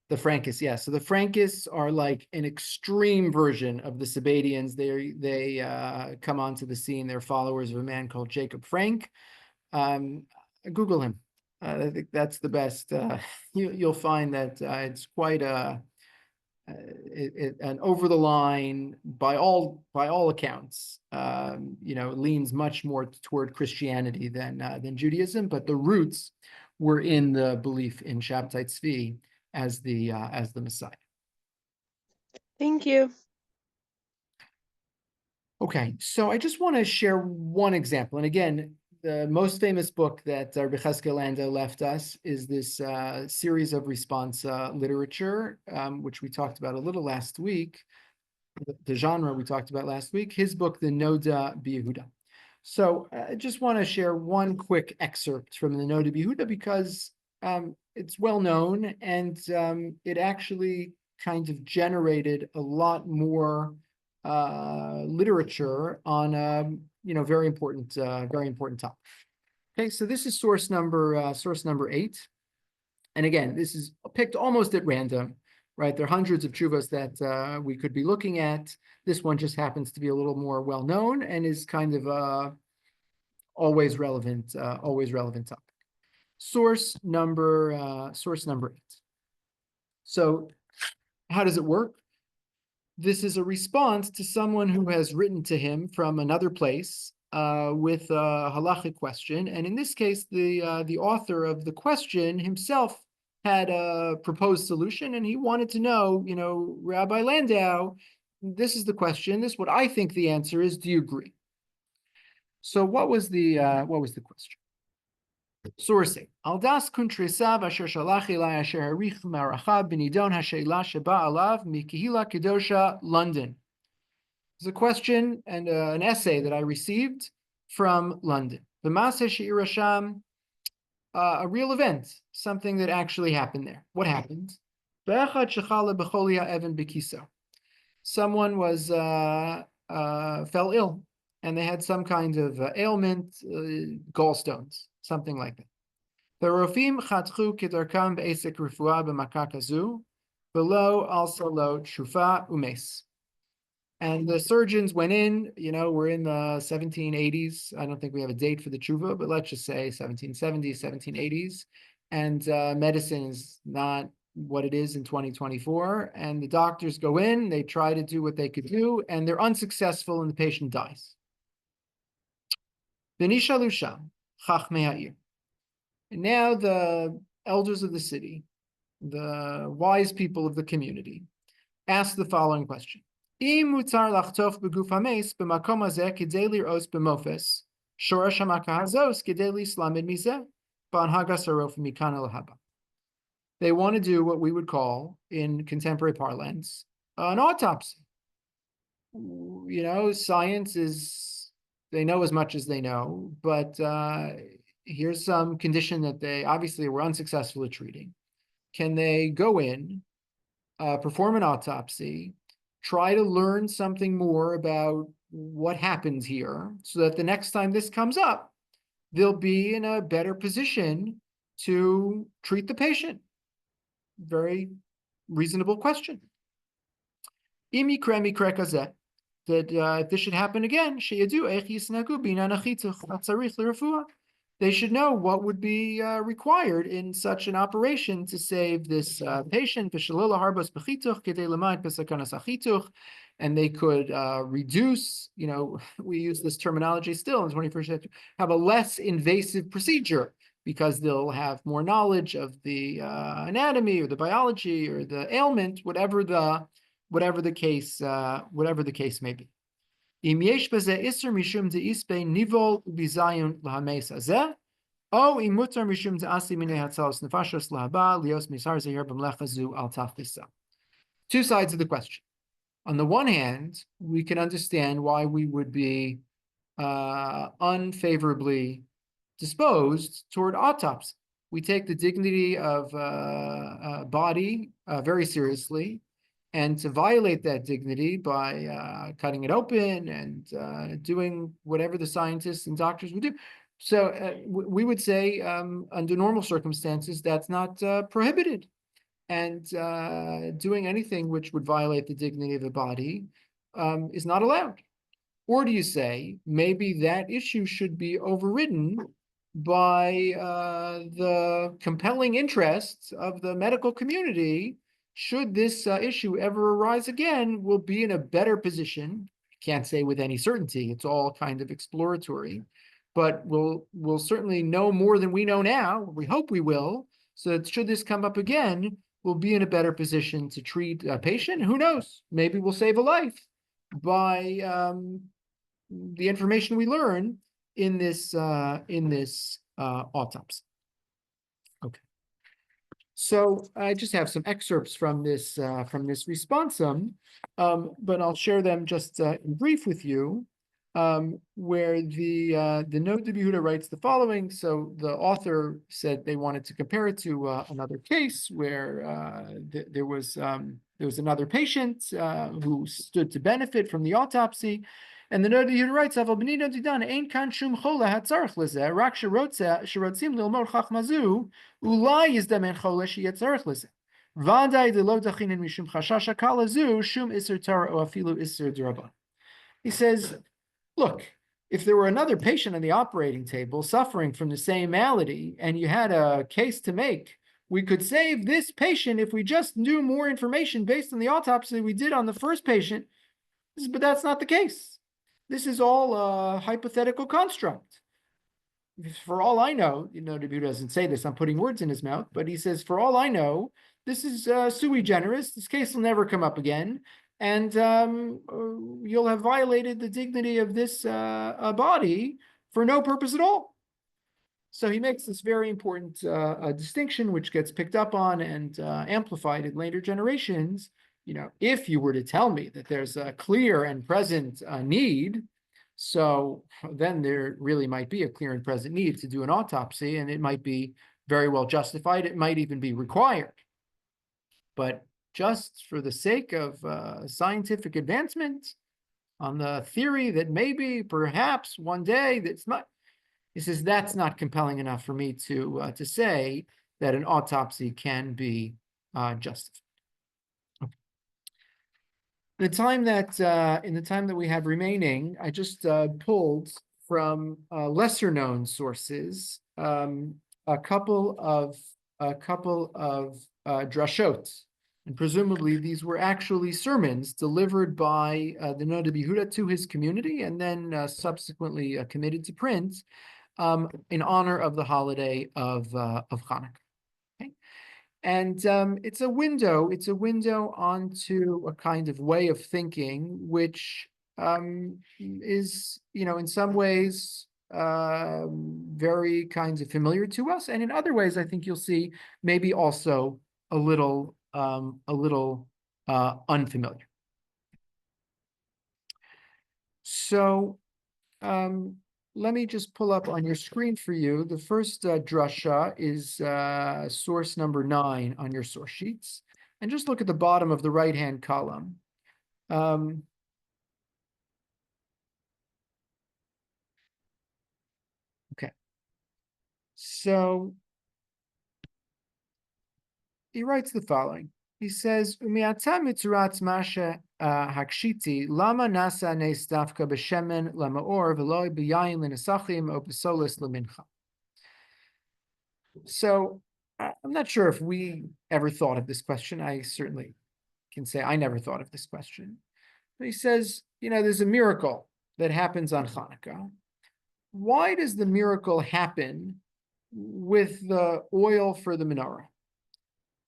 The Frankists, yeah. So the Frankists are like an extreme version of the Sabbatians. They come onto the scene. They're followers of a man called Jacob Frank. Google him. I think that's the best. You'll find that it's quite an over the line by all accounts. Leans much more toward Christianity than Judaism, but the roots were in the belief in Shabtai Tzvi as the Messiah. Thank you. Okay, so I just want to share one example. And again, the most famous book that Rabbi Cheskel Landa left us is this series of response literature, which we talked about a little last week, the genre we talked about last week, his book, the Noda B'Yehuda. So I just want to share one quick excerpt from the Noda B'Yehuda because it's well known and it actually kind of generated a lot more literature on very important topic. Okay, so this is source number 8, and again, this is picked almost at random, right? There are hundreds of tshuvos that we could be looking at. This one just happens to be a little more well known and is kind of always relevant topic. Source number 8. So, how does it work? This is a response to someone who has written to him from another place with a halachic question, and in this case, the author of the question himself had a proposed solution, and he wanted to know, Rabbi Landau, this is the question. This is what I think the answer is. Do you agree? So, what was the question? Source 8. Aldas kuntresav asher shalach ilai asher harich maracha benidon hashela sheba alav mikihila kedosha London. It's a question and an essay that I received from London. B'maseh she'irasham, a real event, something that actually happened there. What happened? Be'echad shechala b'cholia evan b'kiso. Someone was fell ill, and they had some kind of ailment, gallstones, something like that. The rofim chatchu kedarkam be'esek refuah b'maka kazu, below also lo tshufa umes. And the surgeons went in, we're in the 1780s. I don't think we have a date for the tshuva, but let's just say 1770s, 1780s. And medicine is not what it is in 2024. And the doctors go in, they try to do what they could do, and they're unsuccessful, and the patient dies. V'nishalu sham, chachmei ha'ir. And now the elders of the city, the wise people of the community, ask the following question. Im mutar lachtof beguf hames b'makom hazeh kedei lir'os b'mofes shorash hamaka hazos kedei lislamid mizeh b'anhagas harof mikan lahaba. They want to do what we would call, in contemporary parlance, an autopsy. Science is, they know as much as they know, but here's some condition that they obviously were unsuccessful at treating. Can they go in, perform an autopsy, try to learn something more about what happens here so that the next time this comes up, they'll be in a better position to treat the patient? Very reasonable question. That if this should happen again, they should know what would be required in such an operation to save this patient. And they could reduce, we use this terminology still in the 21st century, have a less invasive procedure because they'll have more knowledge of the anatomy or the biology or the ailment, whatever the case may be. If two sides of the question. On the one hand, we can understand why we would be unfavorably disposed toward autopsy. We take the dignity of a body very seriously, and to violate that dignity by cutting it open and doing whatever the scientists and doctors would do. So we would say under normal circumstances, that's not prohibited. And doing anything which would violate the dignity of the body is not allowed. Or do you say maybe that issue should be overridden by the compelling interests of the medical community, should this issue ever arise again, we'll be in a better position. Can't say with any certainty, it's all kind of exploratory, but we'll certainly know more than we know now. We hope we will, so that should this come up again, we'll be in a better position to treat a patient. Who knows? Maybe we'll save a life by the information we learn in this autopsy. Okay. So I just have some excerpts from this responsum, but I'll share them just in brief with you, where the Noda Yehuda writes the following. So the author said they wanted to compare it to another case where there was another patient who stood to benefit from the autopsy. And the Noda Yehuda writes, "Aval b'nina didan ein kan shum chola hatzarich lezeh, rak sherotzim lilmod chachmazu, ulai yizdamen chola sheyetzarich lezeh. V'adai delo dachinin mishum chashasha kalazu, shum iser Torah o afilu iser d'Rabban." He says, look, if there were another patient on the operating table suffering from the same malady, and you had a case to make, we could save this patient if we just knew more information based on the autopsy we did on the first patient. But that's not the case. This is all a hypothetical construct. For all I know, the Rabbi doesn't say this, I'm putting words in his mouth, but he says, for all I know, this is sui generis. This case will never come up again. And you'll have violated the dignity of this body for no purpose at all. So he makes this very important distinction, which gets picked up on and amplified in later generations. If you were to tell me that there's a clear and present need, so then there really might be a clear and present need to do an autopsy, and it might be very well justified. It might even be required. But just for the sake of scientific advancement, on the theory that maybe, perhaps, one day that's not, he says that's not compelling enough for me to say that an autopsy can be justified. In the time that we have remaining, I just pulled from lesser known sources a couple of drashot, and presumably these were actually sermons delivered by the Noda Yehuda to his community, and then subsequently committed to print in honor of the holiday of Chanukah. And it's a window onto a kind of way of thinking, which is, in some ways, very kinds of familiar to us, and in other ways, I think you'll see maybe also a little unfamiliar. So let me just pull up on your screen for you. The first drasha is source number 9 on your source sheets. And just look at the bottom of the right-hand column. Okay. So he writes the following. He says, "Umiata mitzurat masha hakshiti lama nasa nes dafka b'shemen lamaor v'loi b'yayin l'nesachim o b'solis l'mincha." So I'm not sure if we ever thought of this question. I certainly can say I never thought of this question. But he says, there's a miracle that happens on Chanukah. Why does the miracle happen with the oil for the menorah?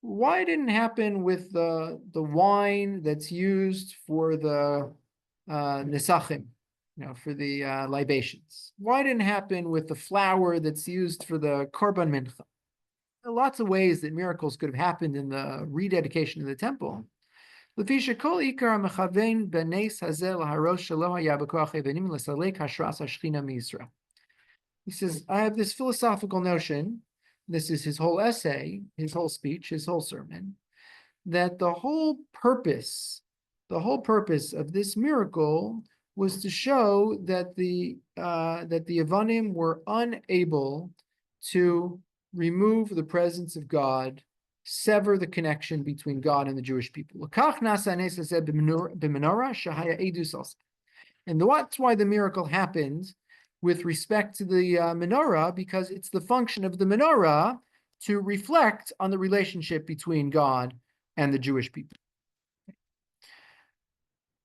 Why didn't it happen with the wine that's used for the nesachim, for the libations? Why didn't it happen with the flour that's used for the korban mincha? There are lots of ways that miracles could have happened in the rededication of the temple. He says, I have this philosophical notion, this is his whole essay, his whole speech, his whole sermon, that the whole purpose of this miracle was to show that the Yevanim were unable to remove the presence of God, sever the connection between God and the Jewish people. And that's why the miracle happened with respect to the menorah, because it's the function of the menorah to reflect on the relationship between God and the Jewish people.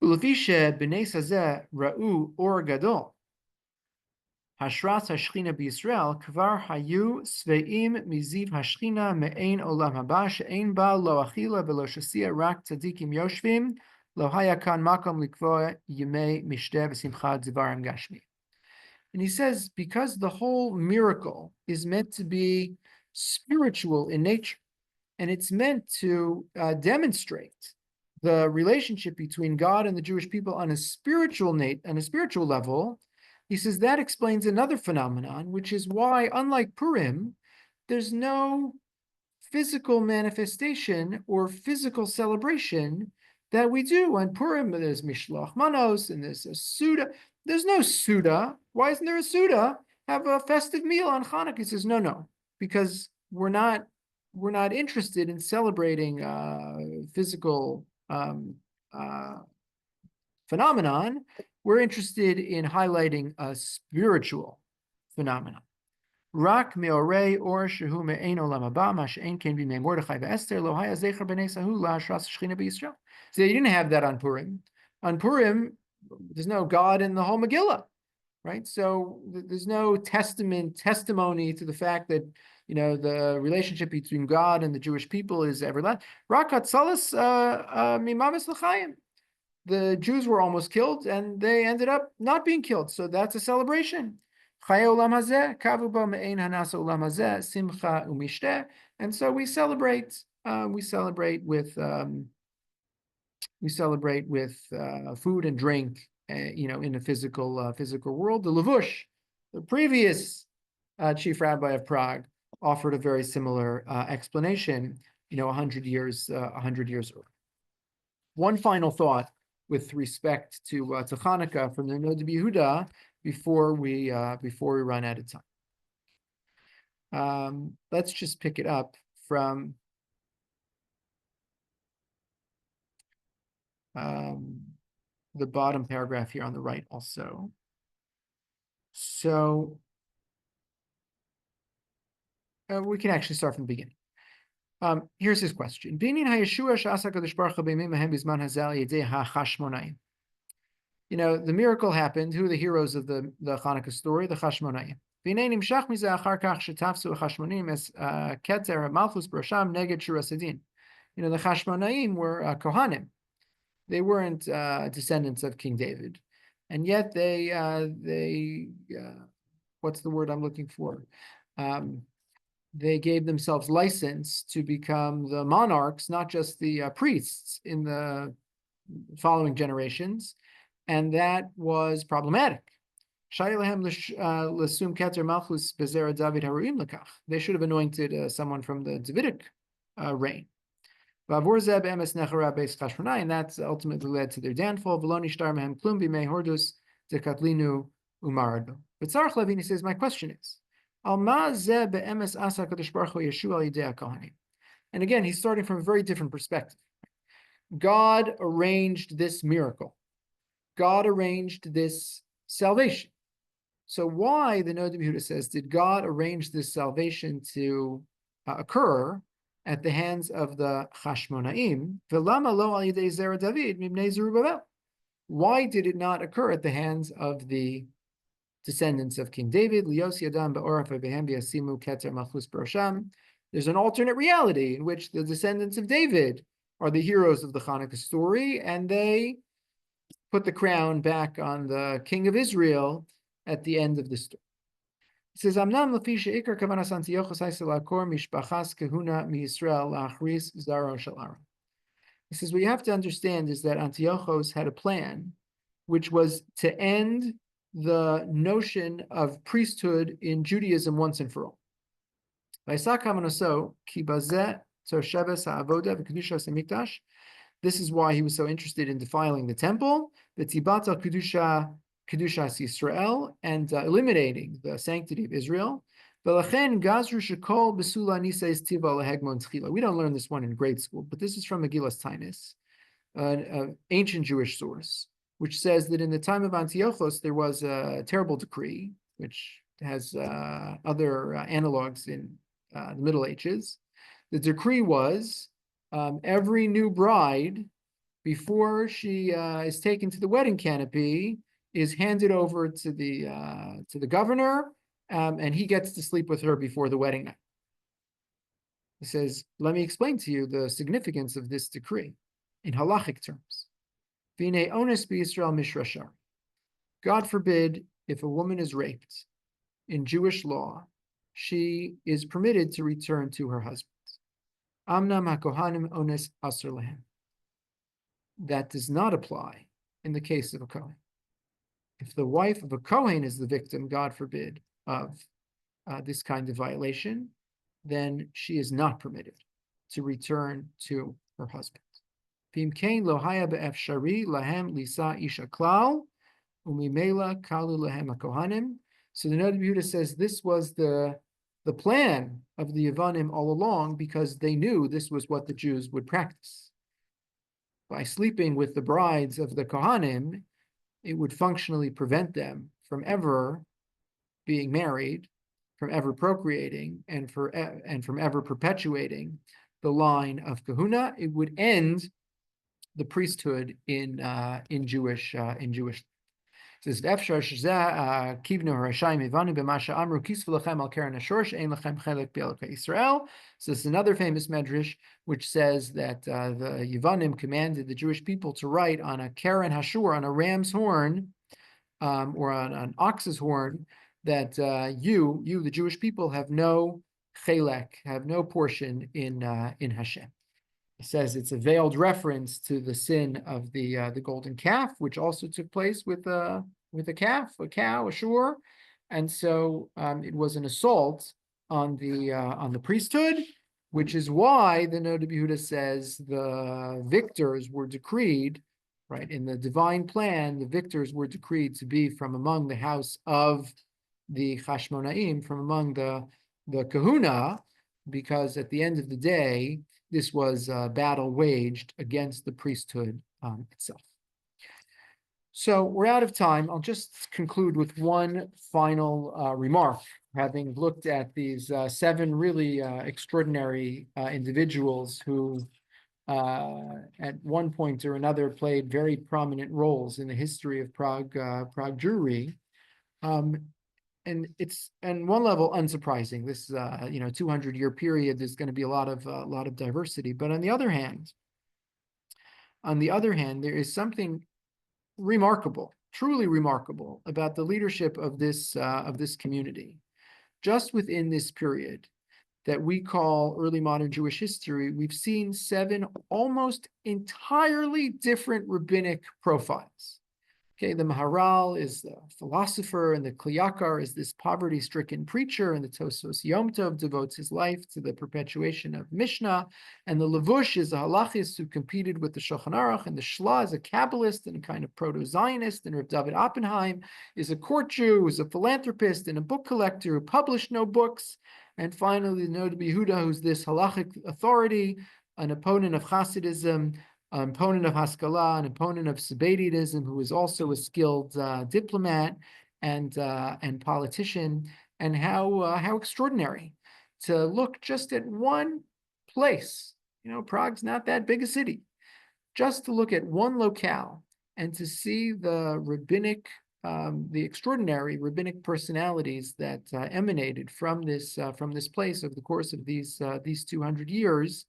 ולפי שבנס הזה ראו אור גדול, השרת השכינה בישראל, כבר היו שבעים מזיו השכינה מעין עולם הבא, שאין בה לא אכילה ולא שסיע, רק צדיקים יושבים, לא היה כאן מקום לקבוע ימי משתה ושמחה דברים גשמי. And he says, because the whole miracle is meant to be spiritual in nature, and it's meant to demonstrate the relationship between God and the Jewish people on a spiritual level, he says that explains another phenomenon, which is why, unlike Purim, there's no physical manifestation or physical celebration that we do on Purim. There's Mishloach Manos and there's a Suda. There's no Suda. Why isn't there a Suda? Have a festive meal on Hanukkah. He says, no, because we're not interested in celebrating physical phenomenon. We're interested in highlighting a spiritual phenomenon. Rak meorei or shehu me'ein olam haba, ma she'ein ken b'mei Mordechai ve'Esther lo haya zecher b'nei sahu la'ashras shechina b'Yisrael. So you didn't have that on Purim. On Purim, there's no God in the whole Megillah, right? So there's no testimony to the fact that the relationship between God and the Jewish people is everlasting. Rak hatzalas mimamis l'chaim. The Jews were almost killed, and they ended up not being killed. So that's a celebration. And so we celebrate with food and drink, in the physical world. The Levush, the previous chief rabbi of Prague, offered a very similar explanation, 100 years earlier. One final thought with respect to Chanukah from the Noda Yehuda before we run out of time. Let's just pick it up from the bottom paragraph here on the right also. So we can actually start from the beginning. Here's his question. The miracle happened. Who are the heroes of the Chanukah story? The Chashmonaim. The Chashmonaim were Kohanim. They weren't descendants of King David, and yet they what's the word I'm looking for? They gave themselves license to become the monarchs, not just the priests in the following generations, and that was problematic. They should have anointed someone from the Davidic reign. And that's ultimately led to their downfall. Levine says, my question is, and again, he's starting from a very different perspective. God arranged this miracle. God arranged this salvation. So why, the Noda Yehuda says, did God arrange this salvation to occur at the hands of the Chashmonaim? Why did it not occur at the hands of the descendants of King David? There's an alternate reality in which the descendants of David are the heroes of the Chanukah story, and they put the crown back on the king of Israel at the end of the story. It says, He says, what you have to understand is that Antiochus had a plan, which was to end the notion of priesthood in Judaism once and for all. This is why he was so interested in defiling the temple, the Tibata Kedushas Yisrael, and eliminating the sanctity of Israel. We don't learn this one in grade school, but this is from Megillas Tainis, an ancient Jewish source, which says that in the time of Antiochus, there was a terrible decree which has other analogs in the Middle Ages. The decree was every new bride, before she is taken to the wedding canopy, is handed over to the governor, and he gets to sleep with her before the wedding night. He says, let me explain to you the significance of this decree in halachic terms. V'nei ones b'Yisrael mishrashar. God forbid, if a woman is raped, in Jewish law, she is permitted to return to her husband. Amnam hakohanim ones asur lehem. That does not apply in the case of a Kohen. If the wife of a Kohen is the victim, God forbid, of this kind of violation, then she is not permitted to return to her husband. So the Noda B'Yehuda says this was the plan of the Yevanim all along, because they knew this was what the Jews would practice. By sleeping with the brides of the Kohanim, it would functionally prevent them from ever being married, from ever procreating, and from ever perpetuating the line of kahuna. It would end the priesthood in Jewish. It says, so it's another famous medrash which says that the Yevanim commanded the Jewish people to write on a keren hashur, on a ram's horn, or on an ox's horn, that you, the Jewish people, have no chelek, have no portion in Hashem. It says it's a veiled reference to the sin of the golden calf, which also took place with a calf, a cow, a shore, and so it was an assault on the priesthood, which is why the Noda B'Yehuda says the victors were decreed, right, in the divine plan. The victors were decreed to be from among the house of the Chashmonaim, from among the Kahuna, because at the end of the day, this was a battle waged against the priesthood itself. So we're out of time. I'll just conclude with one final remark, having looked at these 7 really extraordinary individuals who at one point or another played very prominent roles in the history of Prague Jewry. And it's, on one level, unsurprising. This 200-year period, there's going to be a lot of diversity. But on the other hand, there is something remarkable, truly remarkable, about the leadership of this community. Just within this period that we call early modern Jewish history, we've seen 7 almost entirely different rabbinic profiles. Okay, the Maharal is the philosopher, and the Kliyakar is this poverty-stricken preacher, and the Tosos Yom Tov devotes his life to the perpetuation of Mishnah, and the Levush is a halachist who competed with the Shulchan Aruch, and the Shla is a Kabbalist and a kind of proto-Zionist, and Rav David Oppenheim is a court Jew, who's a philanthropist and a book collector who published no books, and finally the Noda B'Yehuda, who's this halachic authority, an opponent of Hasidism, an opponent of Haskalah, an opponent of Sabbatianism, who is also a skilled diplomat and politician. And how extraordinary to look just at one place. Prague's not that big a city. Just to look at one locale and to see the extraordinary rabbinic personalities that emanated from this place over the course of these 200 years.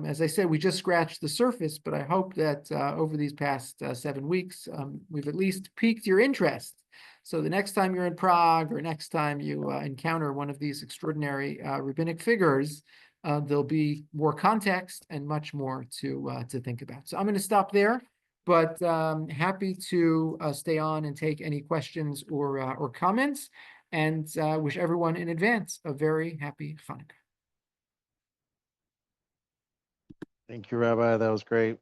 As I said, we just scratched the surface, but I hope that over these past 7 weeks, we've at least piqued your interest. So the next time you're in Prague, or next time you encounter one of these extraordinary rabbinic figures, there'll be more context and much more to think about. So I'm going to stop there, but happy to stay on and take any questions or comments, and wish everyone in advance a very happy Chanukah. Thank you, Rabbi. That was great.